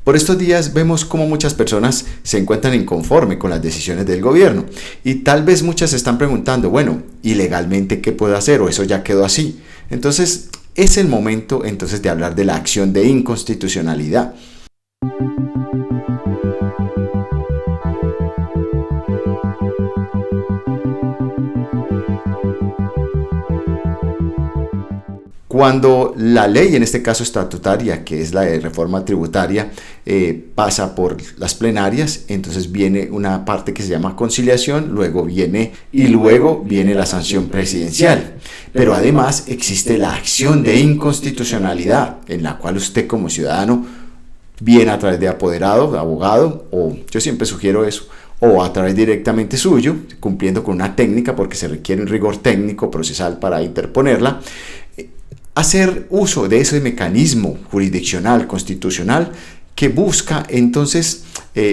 Por estos días vemos cómo muchas personas se encuentran inconformes con las decisiones del gobierno y tal vez muchas se están preguntando, bueno, ¿y legalmente qué puedo hacer? ¿O eso ya quedó así? Entonces, es el momento entonces de hablar de la acción de inconstitucionalidad. Cuando la ley, en este caso estatutaria, que es la de reforma tributaria, pasa por las plenarias, entonces viene una parte que se llama conciliación, luego viene la sanción presidencial. Pero además existe la acción de inconstitucionalidad, en la cual usted como ciudadano, bien a través de apoderado, de abogado, o yo siempre sugiero eso, o a través directamente suyo, cumpliendo con una técnica, porque se requiere un rigor técnico procesal para interponerla, hacer uso de ese mecanismo jurisdiccional, constitucional, que busca entonces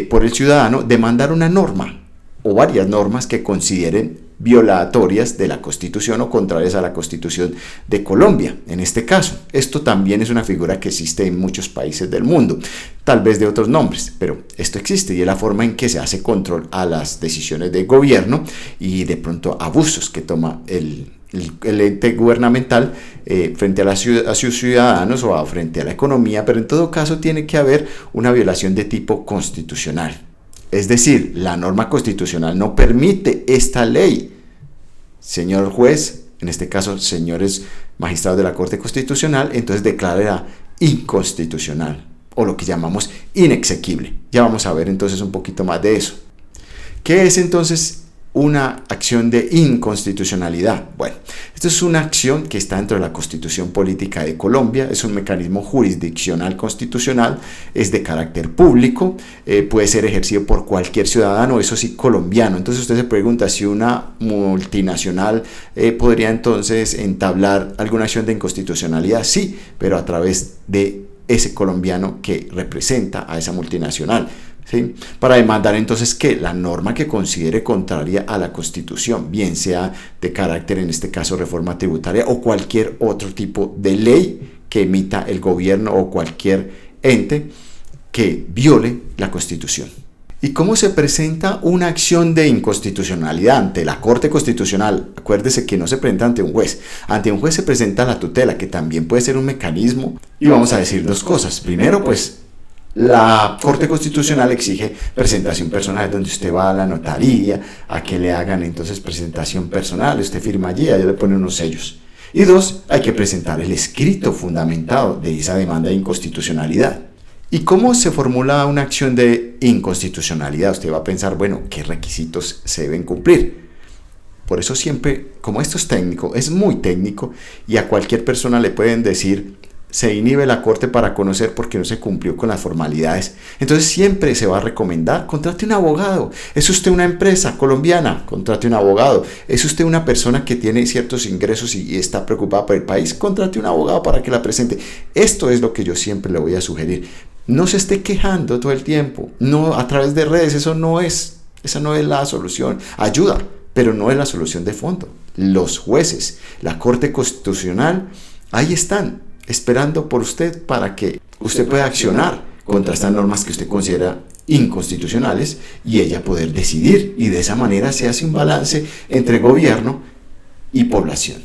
por el ciudadano demandar una norma o varias normas que consideren violatorias de la Constitución o contrarias a la Constitución de Colombia, en este caso. Esto también es una figura que existe en muchos países del mundo, tal vez de otros nombres, pero esto existe y es la forma en que se hace control a las decisiones del gobierno y de pronto abusos que toma el ente gubernamental frente a sus ciudadanos o frente a la economía, pero en todo caso tiene que haber una violación de tipo constitucional. Es decir, la norma constitucional no permite esta ley. Señor juez, en este caso señores magistrados de la Corte Constitucional, entonces declara inconstitucional o lo que llamamos inexequible. Ya vamos a ver entonces un poquito más de eso. ¿Qué es entonces una acción de inconstitucionalidad? Bueno, esto es una acción que está dentro de la Constitución Política de Colombia, es un mecanismo jurisdiccional constitucional, es de carácter público, puede ser ejercido por cualquier ciudadano, eso sí, colombiano. Entonces usted se pregunta si una multinacional podría entonces entablar alguna acción de inconstitucionalidad. Sí, pero a través de ese colombiano que representa a esa multinacional. ¿Sí? Para demandar entonces que la norma que considere contraria a la Constitución, bien sea de carácter, en este caso, reforma tributaria o cualquier otro tipo de ley que emita el gobierno o cualquier ente que viole la Constitución. ¿Y cómo se presenta una acción de inconstitucionalidad ante la Corte Constitucional? Acuérdese que no se presenta ante un juez. Ante un juez se presenta la tutela, que también puede ser un mecanismo. Y vamos a decir dos cosas. Primero, pues, la Corte Constitucional exige presentación personal, donde usted va a la notaría a que le hagan entonces presentación personal, usted firma allí, allá le ponen unos sellos. Y dos, hay que presentar el escrito fundamentado de esa demanda de inconstitucionalidad. ¿Y cómo se formula una acción de inconstitucionalidad? Usted va a pensar, bueno, ¿qué requisitos se deben cumplir? Por eso siempre, como esto es técnico, es muy técnico, y a cualquier persona le pueden decir, se inhibe la Corte para conocer porque no se cumplió con las formalidades. Entonces siempre se va a recomendar, contrate un abogado. ¿Es usted una empresa colombiana? Contrate un abogado. ¿Es usted una persona que tiene ciertos ingresos y está preocupada por el país? Contrate un abogado para que la presente. Esto es lo que yo siempre le voy a sugerir. No se esté quejando todo el tiempo. No, a través de redes, esa no es la solución. Ayuda, pero no es la solución de fondo. Los jueces, la Corte Constitucional, ahí están, esperando por usted para que usted pueda accionar contra estas normas que usted considera inconstitucionales y ella poder decidir, y de esa manera se hace un balance entre gobierno y población.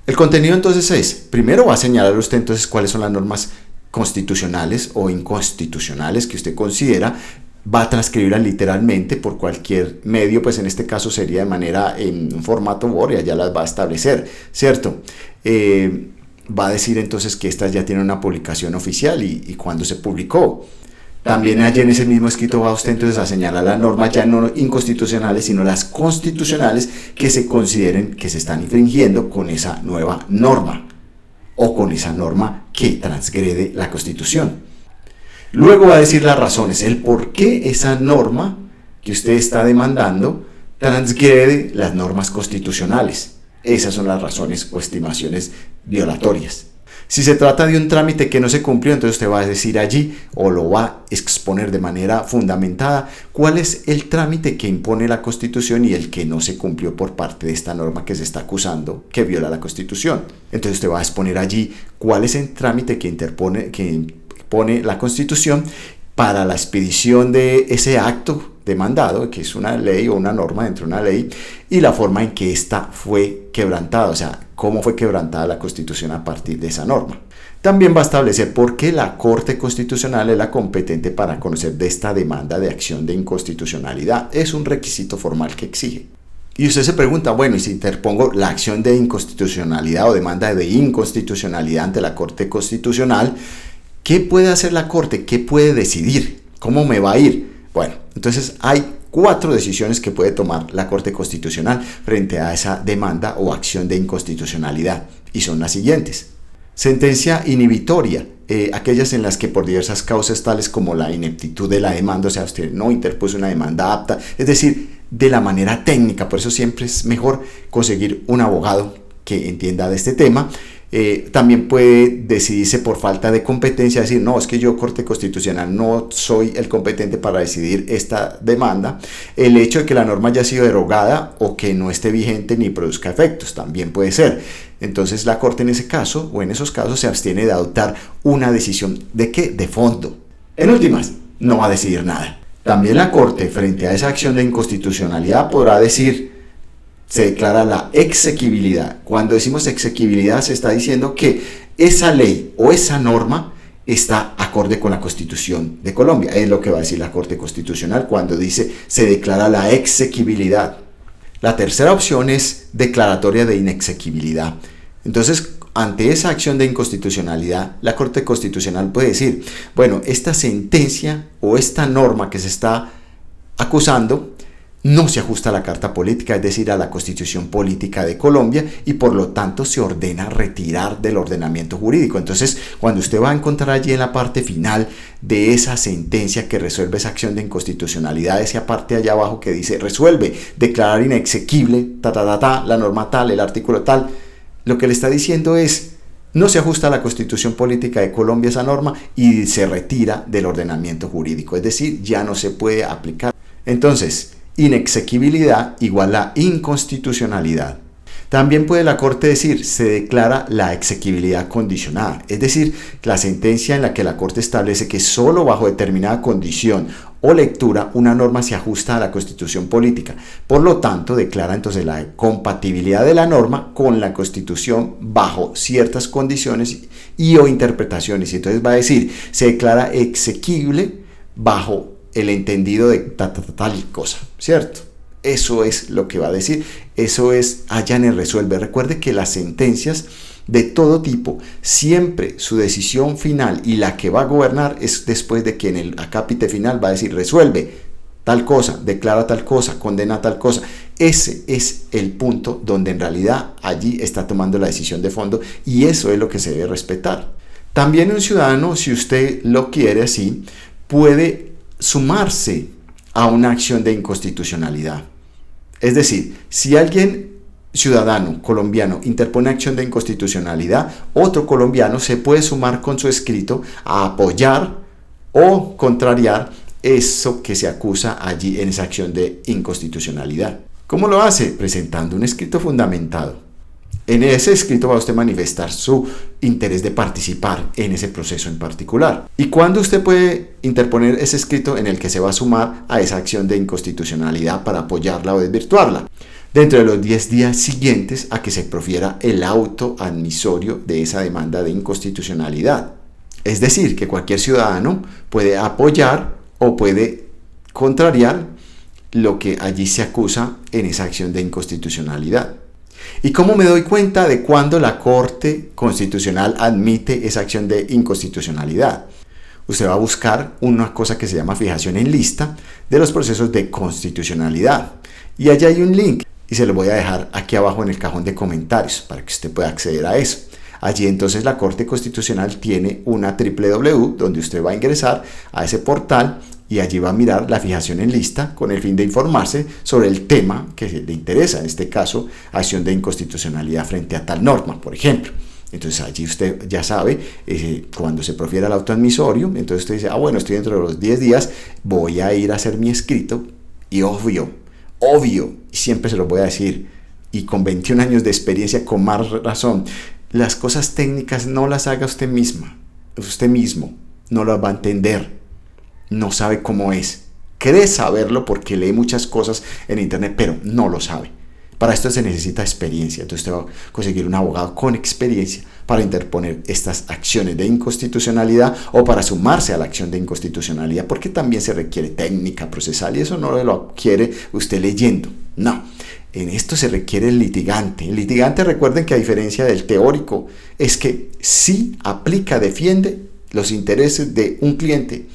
El contenido entonces es, primero va a señalar usted entonces cuáles son las normas constitucionales o inconstitucionales que usted considera, va a transcribirlas literalmente por cualquier medio, pues en este caso sería de manera en un formato Word, y allá las va a establecer, ¿cierto? Va a decir entonces que estas ya tienen una publicación oficial y cuándo se publicó. También allí en ese mismo escrito va usted entonces a señalar las normas ya no inconstitucionales, sino las constitucionales que se consideren que se están infringiendo con esa nueva norma o con esa norma que transgrede la Constitución. Luego va a decir las razones, el por qué esa norma que usted está demandando transgrede las normas constitucionales. Esas son las razones o estimaciones violatorias. Si se trata de un trámite que no se cumplió, entonces usted va a decir allí o lo va a exponer de manera fundamentada cuál es el trámite que impone la Constitución y el que no se cumplió por parte de esta norma que se está acusando que viola la Constitución. Entonces usted va a exponer allí cuál es el trámite que impone la Constitución para la expedición de ese acto demandado, que es una ley o una norma dentro de una ley, y la forma en que ésta fue quebrantada, o sea, cómo fue quebrantada la Constitución a partir de esa norma. También va a establecer por qué la Corte Constitucional es la competente para conocer de esta demanda de acción de inconstitucionalidad. Es un requisito formal que exige. Y usted se pregunta, bueno, y si interpongo la acción de inconstitucionalidad o demanda de inconstitucionalidad ante la Corte Constitucional, ¿qué puede hacer la Corte? ¿Qué puede decidir? ¿Cómo me va a ir? Bueno, entonces hay 4 decisiones que puede tomar la Corte Constitucional frente a esa demanda o acción de inconstitucionalidad, y son las siguientes. Sentencia inhibitoria, aquellas en las que por diversas causas tales como la ineptitud de la demanda, o sea, usted no interpuso una demanda apta, es decir, de la manera técnica, por eso siempre es mejor conseguir un abogado que entienda de este tema. También puede decidirse por falta de competencia, decir, no, es que yo, Corte Constitucional, no soy el competente para decidir esta demanda. El hecho de que la norma haya sido derogada o que no esté vigente ni produzca efectos, también puede ser. Entonces la Corte en ese caso, o en esos casos, se abstiene de adoptar una decisión ¿de qué? De fondo. En últimas, no va a decidir nada. También la Corte, frente a esa acción de inconstitucionalidad, podrá decir, se declara la exequibilidad. Cuando decimos exequibilidad, se está diciendo que esa ley o esa norma está acorde con la Constitución de Colombia. Es lo que va a decir la Corte Constitucional cuando dice se declara la exequibilidad. La tercera opción es declaratoria de inexequibilidad. Entonces, ante esa acción de inconstitucionalidad, la Corte Constitucional puede decir, bueno, esta sentencia o esta norma que se está acusando no se ajusta a la Carta Política, es decir, a la Constitución Política de Colombia, y por lo tanto se ordena retirar del ordenamiento jurídico. Entonces, cuando usted va a encontrar allí en la parte final de esa sentencia que resuelve esa acción de inconstitucionalidad, esa parte allá abajo que dice resuelve, declarar inexequible, la norma tal, el artículo tal, lo que le está diciendo es no se ajusta a la Constitución Política de Colombia esa norma y se retira del ordenamiento jurídico, es decir, ya no se puede aplicar. Entonces, inexequibilidad igual a inconstitucionalidad. También puede la Corte decir, se declara la exequibilidad condicionada, es decir, la sentencia en la que la Corte establece que solo bajo determinada condición o lectura una norma se ajusta a la Constitución Política. Por lo tanto, declara entonces la compatibilidad de la norma con la Constitución bajo ciertas condiciones y o interpretaciones. Y entonces va a decir, se declara exequible bajo el entendido de tal cosa, ¿cierto? Eso es lo que va a decir, eso es allane resuelve. Recuerde que las sentencias de todo tipo, siempre su decisión final y la que va a gobernar es después de que en el acápite final va a decir resuelve tal cosa, declara tal cosa, condena tal cosa. Ese es el punto donde en realidad allí está tomando la decisión de fondo y eso es lo que se debe respetar. También un ciudadano, si usted lo quiere así, puede sumarse a una acción de inconstitucionalidad. Es decir, si alguien ciudadano colombiano interpone acción de inconstitucionalidad, otro colombiano se puede sumar con su escrito a apoyar o contrariar eso que se acusa allí en esa acción de inconstitucionalidad. ¿Cómo lo hace? Presentando un escrito fundamentado. En ese escrito va usted a manifestar su interés de participar en ese proceso en particular. ¿Y cuándo usted puede interponer ese escrito en el que se va a sumar a esa acción de inconstitucionalidad para apoyarla o desvirtuarla? Dentro de los 10 días siguientes a que se profiera el auto admisorio de esa demanda de inconstitucionalidad. Es decir, que cualquier ciudadano puede apoyar o puede contrariar lo que allí se acusa en esa acción de inconstitucionalidad. ¿Y cómo me doy cuenta de cuándo la Corte Constitucional admite esa acción de inconstitucionalidad? Usted va a buscar una cosa que se llama fijación en lista de los procesos de constitucionalidad. Y allá hay un link y se lo voy a dejar aquí abajo en el cajón de comentarios para que usted pueda acceder a eso. Allí entonces la Corte Constitucional tiene una www donde usted va a ingresar a ese portal y allí va a mirar la fijación en lista con el fin de informarse sobre el tema que le interesa, en este caso, acción de inconstitucionalidad frente a tal norma, por ejemplo. Entonces allí usted ya sabe, cuando se profiera el auto admisorio, entonces usted dice, bueno, estoy dentro de los 10 días, voy a ir a hacer mi escrito y obvio, y siempre se lo voy a decir, y con 21 años de experiencia, con más razón, las cosas técnicas no las haga usted mismo, no las va a entender. no sabe cómo es. Cree saberlo porque lee muchas cosas en internet, pero no lo sabe. Para esto se necesita experiencia. Entonces usted va a conseguir un abogado con experiencia para interponer estas acciones de inconstitucionalidad o para sumarse a la acción de inconstitucionalidad, porque también se requiere técnica procesal y eso no lo adquiere usted leyendo. No, en esto se requiere el litigante. El litigante, recuerden que a diferencia del teórico, es que sí aplica, defiende los intereses de un cliente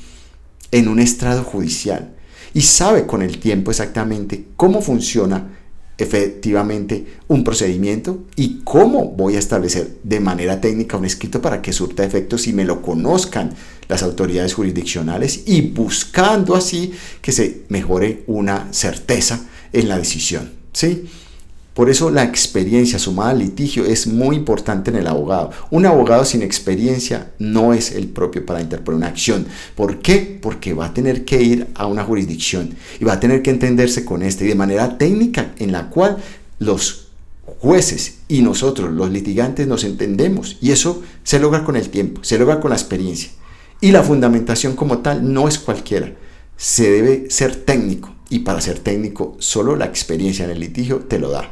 en un estrado judicial y sabe con el tiempo exactamente cómo funciona efectivamente un procedimiento y cómo voy a establecer de manera técnica un escrito para que surta efectos y me lo conozcan las autoridades jurisdiccionales y buscando así que se mejore una certeza en la decisión, ¿sí? Por eso la experiencia sumada al litigio es muy importante en el abogado. Un abogado sin experiencia no es el propio para interponer una acción. ¿Por qué? Porque va a tener que ir a una jurisdicción y va a tener que entenderse con y de manera técnica en la cual los jueces y nosotros, los litigantes, nos entendemos. Y eso se logra con el tiempo, se logra con la experiencia. Y la fundamentación como tal no es cualquiera. Se debe ser técnico. Y para ser técnico, solo la experiencia en el litigio te lo da.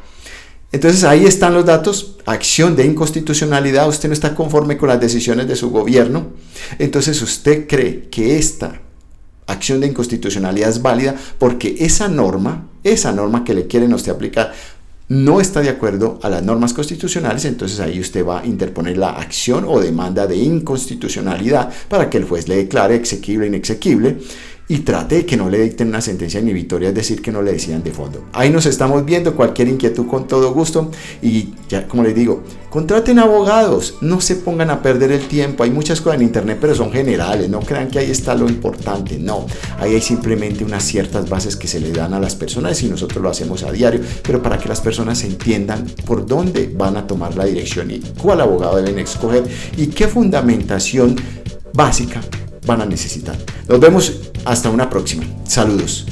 Entonces ahí están los datos, acción de inconstitucionalidad, usted no está conforme con las decisiones de su gobierno, entonces usted cree que esta acción de inconstitucionalidad es válida porque esa norma que le quieren a usted aplicar, no está de acuerdo a las normas constitucionales, entonces ahí usted va a interponer la acción o demanda de inconstitucionalidad para que el juez le declare exequible e inexequible y trate de que no le dicten una sentencia inhibitoria, es decir, que no le decidan de fondo. Ahí nos estamos viendo, cualquier inquietud con todo gusto y ya como les digo, contraten abogados, no se pongan a perder el tiempo, hay muchas cosas en internet pero son generales, no crean que ahí está lo importante, no, ahí hay simplemente unas ciertas bases que se le dan a las personas y nosotros lo hacemos a diario, pero para que las personas entiendan por dónde van a tomar la dirección y cuál abogado deben escoger y qué fundamentación básica van a necesitar. Nos vemos hasta una próxima. Saludos.